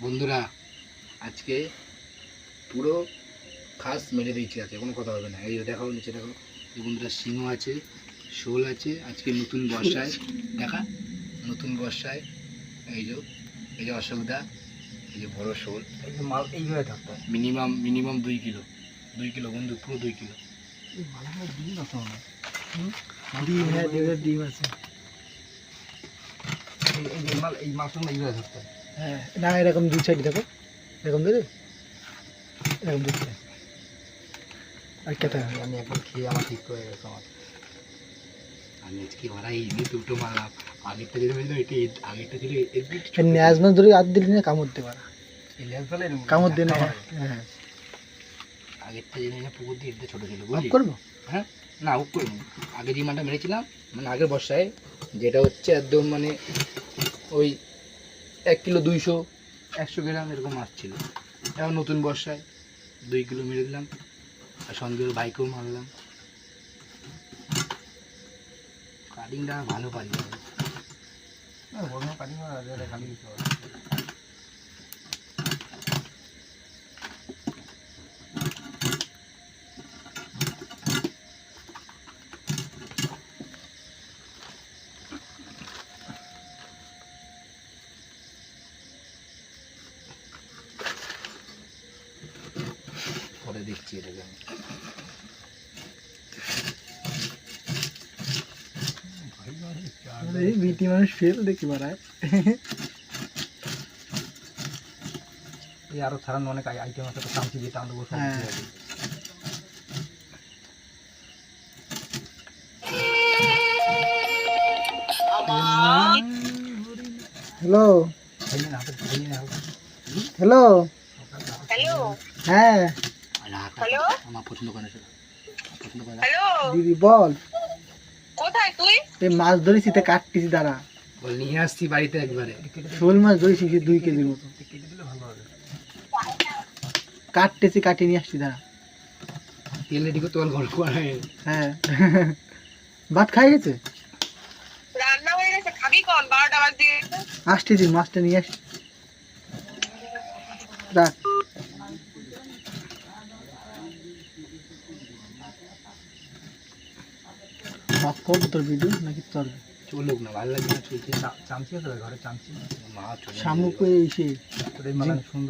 বন্ধুরা আজকে পুরো খাস মেরে দিয়েছি, আছে কোনো কথা হবে না। এই দেখাও নিচে দেখো, এই বন্ধুরা শিঙও আছে, শোল আছে। আজকে নতুন বর্ষায় দেখা, নতুন বর্ষায় এই যে অসুবিধা, এই যে বড় শোল, মাল এইভাবে থাকতে মিনিমাম 2 কিলো বন্ধু, পুরো 2 কিলো। ডিম আছে ডিম আছে। এই মাল সঙ্গে এইভাবে থাকতে হ্যাঁ না, এরকম দুই সাইড দেখো, এরকম ধরে এরকম দিচ্ছে। আর কেটে আমি একবার খেয়ে আমার ঠিক হয়ে গেছে। আমার আমি আজকে ওরা এই দুটো মারলাম। আগেরটা যেটা হয়েছিল এটা, আগেরটা ছিল ন্যাজ মাছ ধরে আর দিলি না কামড় দিয়ে মারা, এই লেজ ফেলে কামড় দিয়ে না। হ্যাঁ আগেরটা যেটা পুকুর দিয়ে এটা ছোটো ছিল, অফ বুঝলি? করবো। হ্যাঁ না, উপ করিনি। আগে যে মানটা মেরেছিলাম, মানে আগের বর্ষায়, যেটা হচ্ছে একদম মানে ওই 1 কিলো 200 গ্রাম এরকম মাছ ছিল। এখন নতুন বর্ষায় 2 কিলো মেরে দিলাম, আর সঙ্গে ওর বাইকেও মারলাম। কাটিংটা ভালো পারি বড় পানি মারা খালি কিছু পরে দেখছি এটাকে আমি। এই বিটি মানুষ ফেল দেখি মারায়। এই আরো ছাড়ানো অনেক আইটেম আছে, তো চামচি দিয়ে টান দেবো সব হ্যাঁ। দিয়ে দিই। হ্যালো ভেঙে না, হাতে ভেঙে না, হ্যালো, হ্যালো হ্যাঁ হ্যালো আমার পছন্দ করে না সেটা, পছন্দ করে না। হ্যালো দিদি বল। কোথায় তুই? এই মাছ ধরেছি, তা কাটতেছি দাঁড়া। বল নিয়ে আসছি বাড়িতে একবারে। শোল মাছ ধরেছি 2 কেজির মতো, কেটে দিলে ভালো হবে। কাটতেছি, কাটিয়ে নিয়ে আসছি দাঁড়া। তেল রেডি করতে বল, গল্প করে। হ্যাঁ ভাত খাই গেছে, রান্না হয়ে গেছে, খাবি কোন? 12টা বাজে গেছে। আসতেছি, মাছটা নিয়ে আসছি, রাখ। করবো তোর ভিডিও নাকি চলবে? চলুক না, ভালো লাগছে না, চলছে। চামচি আছে ঘরে, চামচি মা চলে শামুক এসে তোর এই মালান সুন্দর।